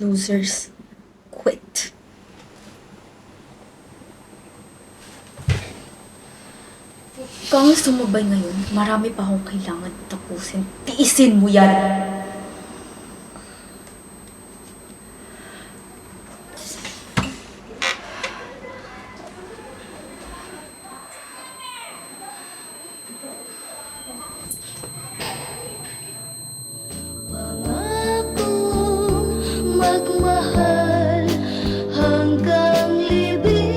losers quit. Kung sumabay ngayon, marami pa akong kailangan tapusin. Tiisin mo yan! Magmahal hanggang libing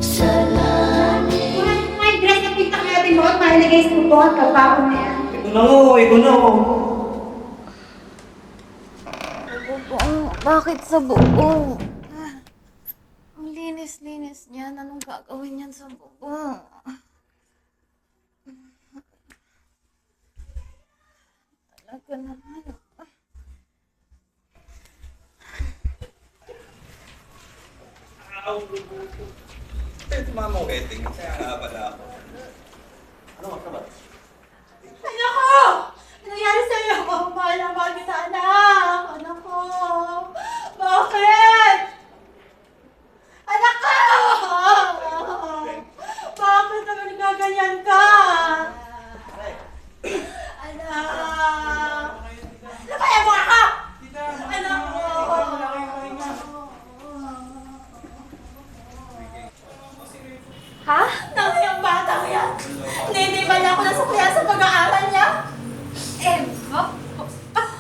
sa langit. Ay, dress na pinta kaya din mo at mailagay sa bubong at kabaho na yan. Ito na oh. Bakit sa bubong? Ang linis-linis niyan. Anong gagawin niyan sa bubong? Talaga naman. Si Mama Wedding, kaya nga pala ako. Anak ko! Ano nangyari sa'yo? Mahal na mahal kita, anak! Anak ko! Bakit? Anak ko! Bakit naman nagaganyan ka? Anak! Labayan mo ako! Anak ko! Ha? Nang yung batang yan? Hindi ba na ako nasuklihan sa pag-aaral niya?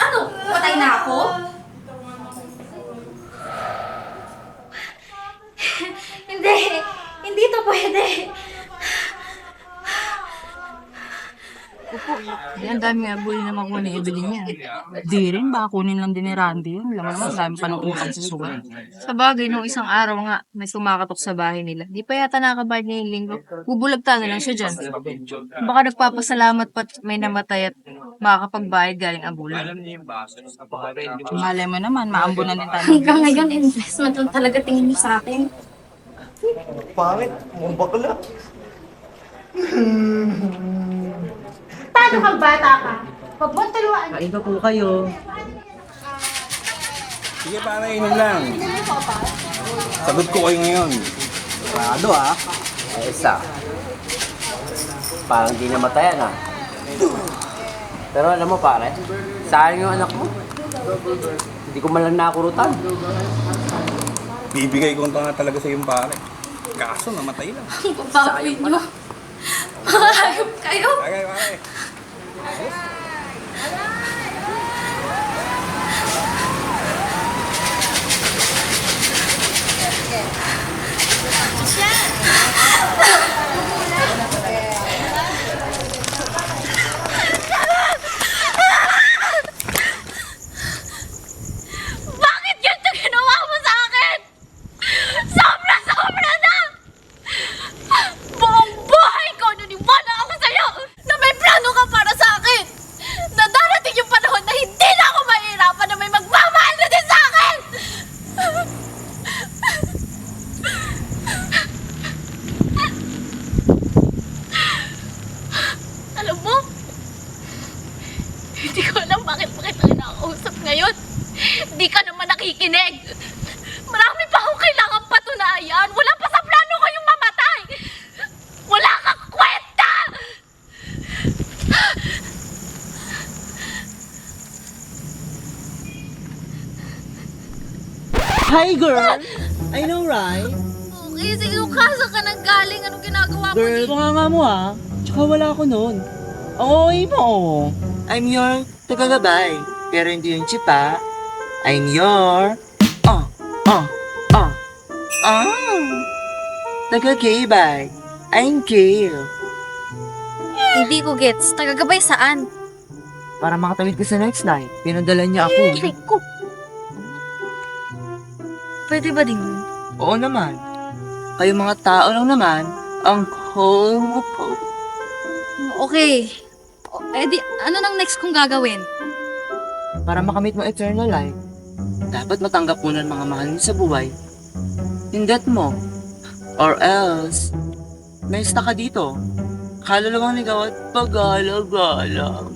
Ano? Patay na ako? Hindi! Hindi to pwede! Ang dami nga bully naman ko ni Evelyn niya. Di rin, baka kunin lang din ni Randy yun. Alam mo naman, dami pa ng utang sa sugal. Sa bagay, nung isang araw nga, may sumakatok sa bahay nila. Di pa yata nakabayad niya yung linggo. Bubulagta na lang siya dyan. Baka nagpapasalamat pa may namatay at makakapagbayad galing ang bulan. Malay mo naman, maambunan din tayo. Hanggang ngayon, investment lang talaga tingin niyo sa akin. Pangit, mukhang bakla. Paano kang bata ka? Huwag mo turuan. Kain pa po kayo. Sige, para inom lang. Sagot ko kayo ngayon. Sarado ah. Ay, isa. Parang di namatayan ah. Pero alam mo pare, sayang yung anak mo. Hindi ko man lang nakurutan. Bibigay ko nga talaga sa yung pare. Kaso, namatay lang. Ang babawi niyo. Mga hayop kayo. Bagay, pare. Bakit ganito ginawa mo sa akin? Sobra-sobra na! Buong buhay ko naniwala ako sa'yo na may plano ka para sa akin! Na darating yung panahon na hindi na ako mahirapan na may magmamahal na din sa akin! Alam mo, hindi ko alam bakit kita kinakausap ngayon. Hindi ka naman nakikinig. Marami pa akong kailangang patunayan. Wala pa sa plano ko yung mamatay. Wala kang kwenta! Hi girl! I know right? Okay, sige, kasa ka nang galing. Anong ginagawa mo Girl, dito? nga mo ah. Tsaka wala ako noon. Okay mo. I'm your tagagabay. Pero hindi yung chip ah. I'm your... Ah! Tagagabay. I'm Gail. Hindi ko gets. Tagagabay saan? Para makatawid ka sa next night, pinadala niya ako. Aray ko. Pwede ba din? Oo naman. Kayong mga tao lang naman, ang homophobe. Okay. Eh di, ano nang next kong gagawin? Para makamit mo eternal life, dapat matanggap mo ng mga mahal mo sa buhay. Hindat mo. Or else, may ka dito. Kalulawang ligaw at pag-alagalang.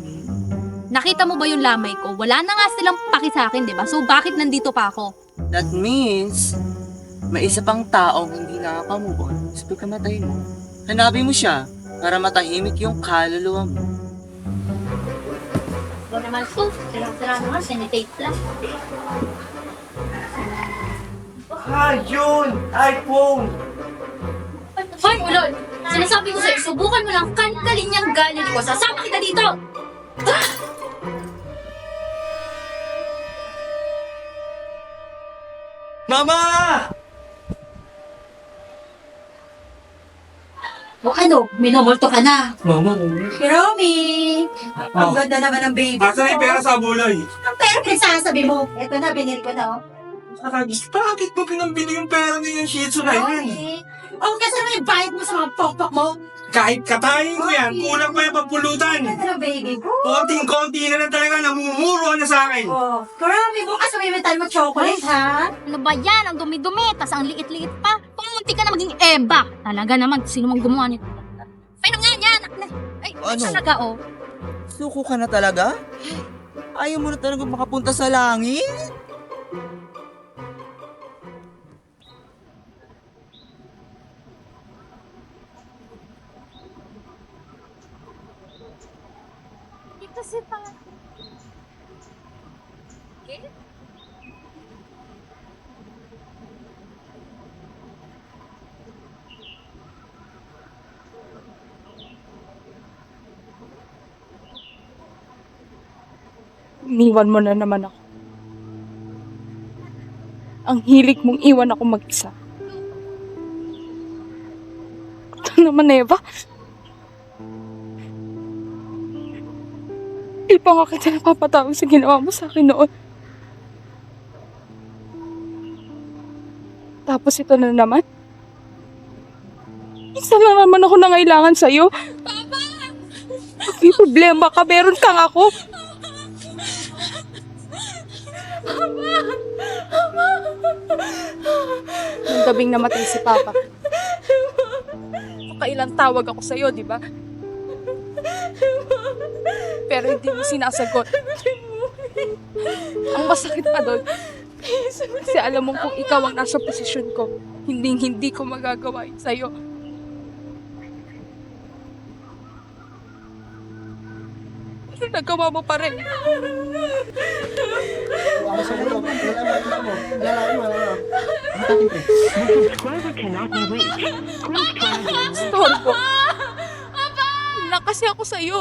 Nakita mo ba yung lamay ko? Wala na nga silang paki sa akin, di ba? So, bakit nandito pa ako? That means, may isa pang taong hindi nakaka-move on sa pagkamatay mo. Hanapin mo siya para matahimik yung kaluluwa mo. Ito naman po. Sira-sira naman. Sanitate lang. Yun! iPhone! Hoy, Ulol! Sinasabi ko sa'yo, subukan mo lang kankalin niyang galing ko. Sasama kita dito! Mama! O ano, minumulto ka na. Mama, Romy! Ang ganda naman ng baby. Asa yung pera sa bulay? Ang pera pinagsasabi mo. Ito na, binili ko na, oh. Bakit mo pinambili yung pera niya yung Shih Tzu na yun? Oh, kasi naman yung bayad mo sa mga pokpok mo. Kahit katayin ko yan, kulang pa yung pampulutan. Ganda ng baby ko. Konting-konti na lang talaga, namumuro na sa akin. Oh, Romy, bukas mamimitan mo chocolate, ha? Ano ba yan? Ang dumi-dumi, tas ang liit-liit pa. Pumunti ka na maging Eva. Talaga naman, sino mang gumawa nito? Ay, nga yan! Ay, Ano? talaga, oh. Suko ka na talaga? Ayaw mo na talaga makapunta sa langit? Hindi kasi pa... Okay? Iniwan mo na naman ako. Ang hilig mong iwan ako mag-isa. Ito naman, Eva. Di pa nga kita napapatawag sa ginawa mo sa akin noon. Tapos ito na naman. Isa lang naman ako nangailangan sa'yo. Papa! Pag may problema ka, meron kang ako. Nung gabing namatay si Papa. Nakailang tawag ako sa'yo, di ba? Pero hindi mo sinasagot. Ang masakit pa doon. Kasi alam mo kung ikaw ang nasa posisyon ko, hindi ko magagawa yun sa'yo. Pero nagawa mo pa rin. Storbo. Lang kasi ako sa'yo.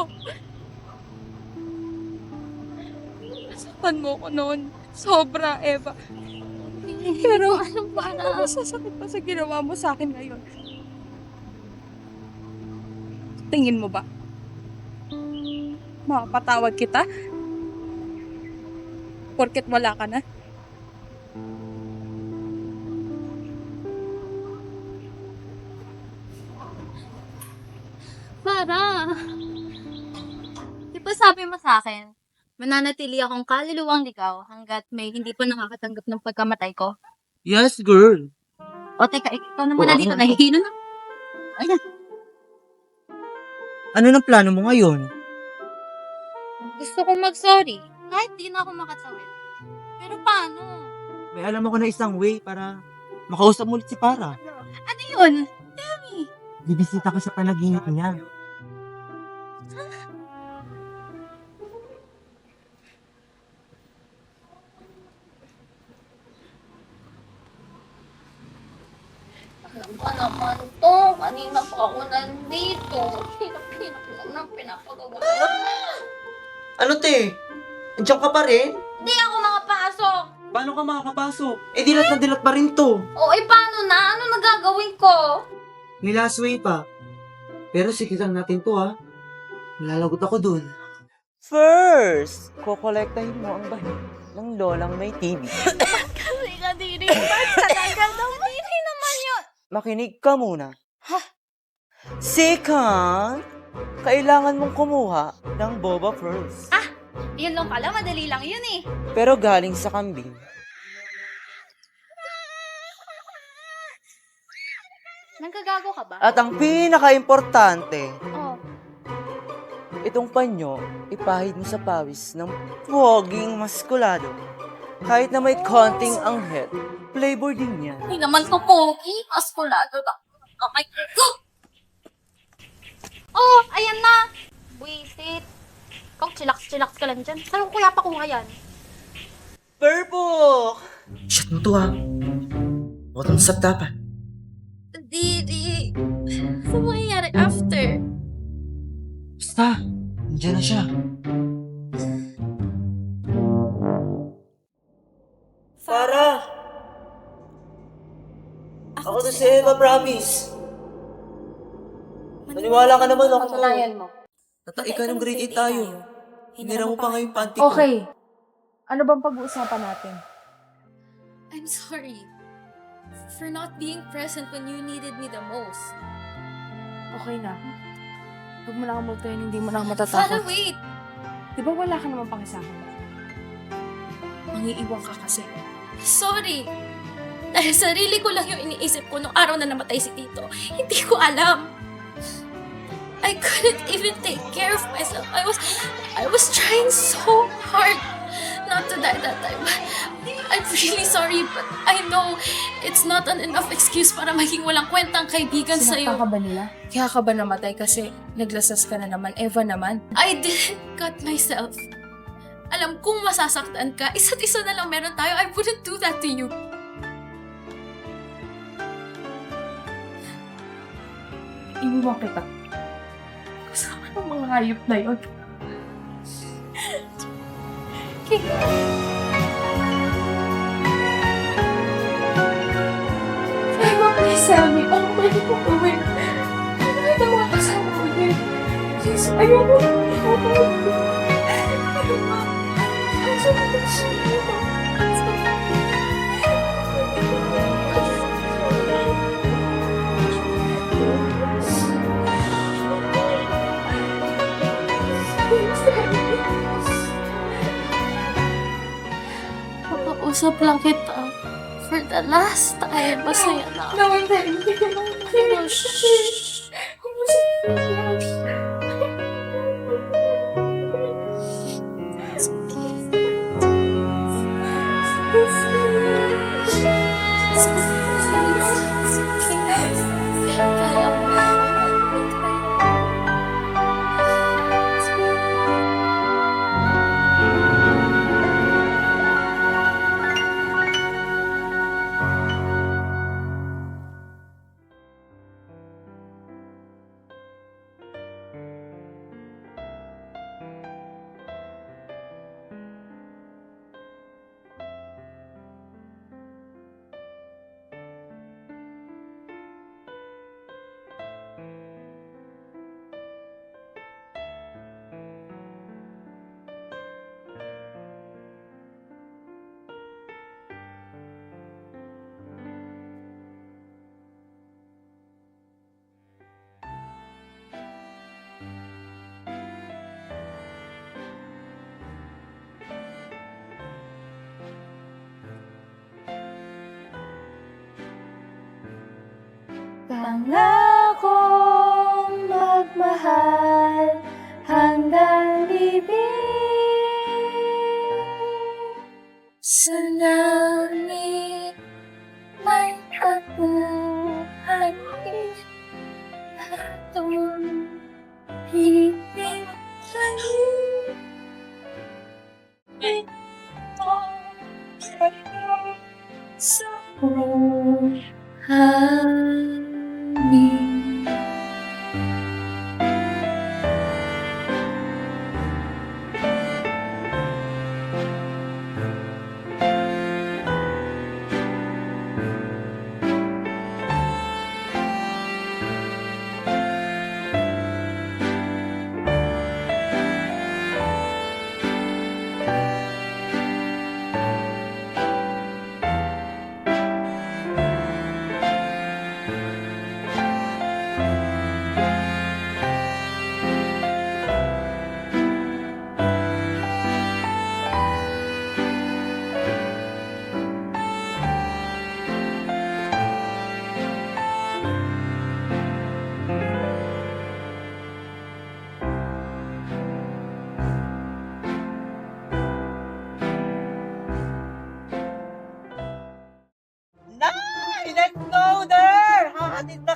Nasaktan mo ko noon. Sobra, Eva. Pero ano ba na? Masasakit pa sa ginawa mo sa akin ngayon. Tingin mo ba? Makapatawad kita? Porket wala ka na? Para. Di ba sabi mo sa akin, mananatili akong kaluluwang ligaw hanggat may hindi pa nakakatanggap ng pagkamatay ko? Yes, girl. O teka, ikaw naman na dito, nahihilo na. Ayan. Ano ng plano mo ngayon? Gusto kong mag-sorry. Kahit di na ako makatawid. Pero paano? May alam ako na isang way para makausap mo ulit si Para. Ano yun? Tell me. Bibisita ka sa panaginip niya. Ano ba naman to? Kanina pa ako nandito. Hirap-hirap naman ang pinapagawa. Ano te? Andiyan ka pa rin? Hindi ako makapasok. Paano ka makakapasok? Eh dilat na dilat pa rin to. O, paano na? Ano nagagawin ko? May last way pa. Pero sikitan natin to ha. Malalagot ako dun. First, kokolektahin mo ang bahid ng lolang may TV. Kasi kadiri ba? Talaga daw. Hindi naman yun. Makinig ka muna. Second, kailangan mong kumuha ng boba first. Yun lang pala, madali lang yun eh. Pero galing sa kambing. Nagkagago ka ba? At ang pinaka-importante, Oh. Itong panyo, ipahid mo sa pawis ng poging maskulado. Kahit na may konting anghel, flavor din yan. Hindi naman to pogi. Askulado na. Kamay ko. Oh, ayan na. Wait. Ikaw, chillax ka lang dyan. Saan ko kuya pakuha yan? Purple! Shit mo to ha. Huwag kang sapta pa. Di. Ano mangyayari after? Basta, nandiyan na siya. Farah! Ako to si Eva, promise. Maniwala ka naman ako. Patunayan mo. Tatai ka ng grade 8 tayo. Hinira mo pa nga yung panty ko. Okay. Ano bang pag-uusapan natin? I'm sorry for not being present when you needed me the most. Okay na. Huwag mo na kamultuhin, hindi mo na ako Farah, matatakot. wait. Di ba wala ka naman pakisahan? Mangiiwan ka kasi. Sorry. Dahil sarili ko lang yung iniisip ko nung araw na namatay si Tito. Hindi ko alam. I couldn't even take care of myself. I was trying so hard not to die that time. I'm really sorry, but I know it's not an enough excuse para maging walang kwentang kaibigan Sinaktan sa'yo. ka ba nila? Kaya ka ba namatay kasi naglasas ka na naman? Eva naman. I didn't cut myself. Alam kong masasaktan ka. Isa't isa na lang meron tayo. I wouldn't do that to you. Iiwan kita. Kasama ng mga hayop na yun. Eva, please tell me. Ano ba hindi ko gawin? Ano na mga kasama ko din? Please, ayoko. Ayoko. Papausap lang kita. For the last time. Masaya na. No, hindi ko lang. Shh. Kaya mo. Pangakong magmahal hanggang libing sa langit may katuhan atong higit langit ito sa buhay. Bakit